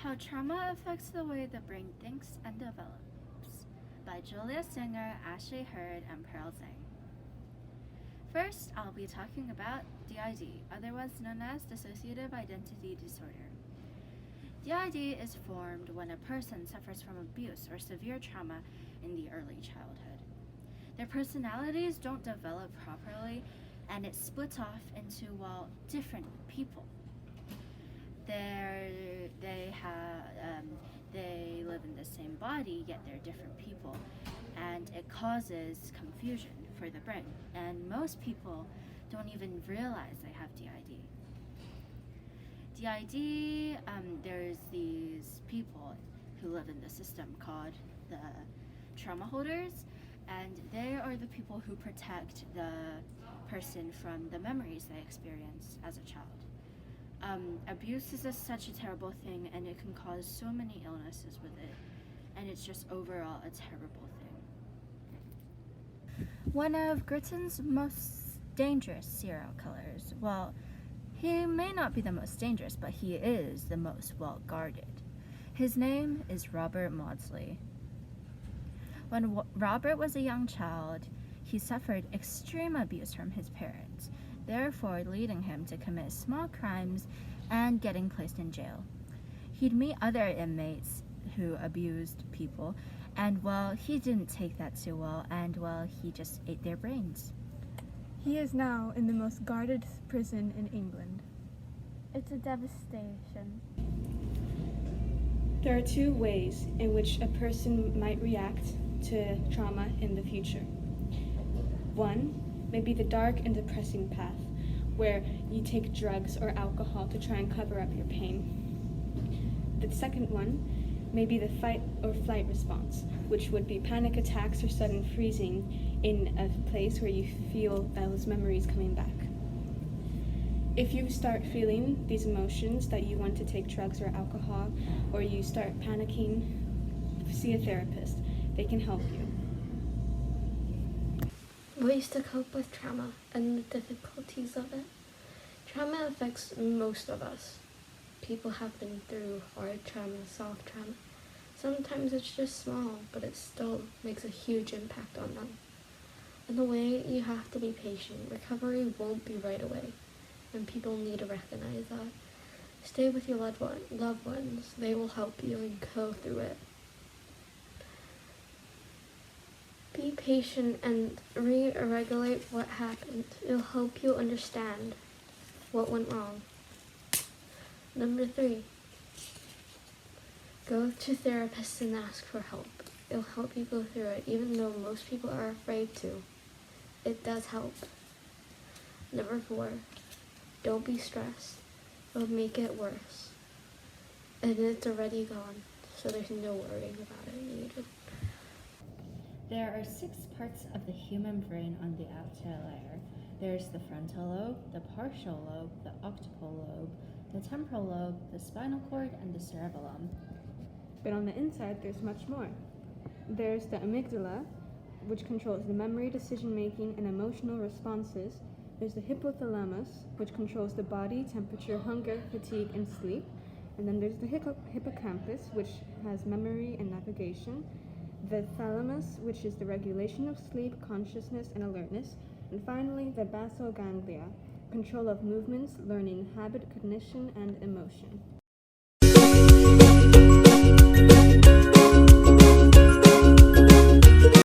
How Trauma Affects the Way the Brain Thinks and Develops by Julia Singer, Ashley Hurd, and Pearl Zhang. First, I'll be talking about DID, otherwise known as Dissociative Identity Disorder. DID is formed when a person suffers from abuse or severe trauma in the early childhood. Their personalities don't develop properly, and it splits off into, different people. They live in the same body, yet they're different people, and it causes confusion for the brain. And most people don't even realize they have DID. There's these people who live in the system called the trauma holders, and they are the people who protect the person from the memories they experienced as a child. Abuse is such a terrible thing, and it can cause so many illnesses with it, and it's just overall a terrible thing. One of Britain's most dangerous serial killers, he may not be the most dangerous, but he is the most well-guarded. His name is Robert Maudsley. When Robert was a young child, he suffered extreme abuse from his parents, therefore leading him to commit small crimes and getting placed in jail. He'd meet other inmates who abused people, and he didn't take that too well, and he just ate their brains. He is now in the most guarded prison in England. It's a devastation. There are two ways in which a person might react to trauma in the future. One may be the dark and depressing path, where you take drugs or alcohol to try and cover up your pain. The second one may be the fight or flight response, which would be panic attacks or sudden freezing in a place where you feel those memories coming back. If you start feeling these emotions that you want to take drugs or alcohol, or you start panicking, see a therapist. They can help you. Ways to cope with trauma and the difficulties of it. Trauma affects most of us. People have been through hard trauma, soft trauma. Sometimes it's just small, but it still makes a huge impact on them. In a way, you have to be patient. Recovery won't be right away, and people need to recognize that. Stay with your loved ones. They will help you and go through it. Be patient and re-regulate what happened. It'll help you understand what went wrong. Number 3, go to therapists and ask for help. It'll help you go through it, even though most people are afraid to. It does help. Number 4, don't be stressed. It'll make it worse. And it's already gone, so there's no worrying about it needed. There are 6 parts of the human brain on the outer layer. There's the frontal lobe, the partial lobe, the occipital lobe, the temporal lobe, the spinal cord, and the cerebellum. But on the inside, there's much more. There's the amygdala, which controls the memory, decision-making, and emotional responses. There's the hypothalamus, which controls the body, temperature, hunger, fatigue, and sleep. And then there's the hippocampus, which has memory and navigation. The thalamus, which is the regulation of sleep, consciousness, and alertness. And finally, the basal ganglia, control of movements, learning, habit, cognition, and emotion.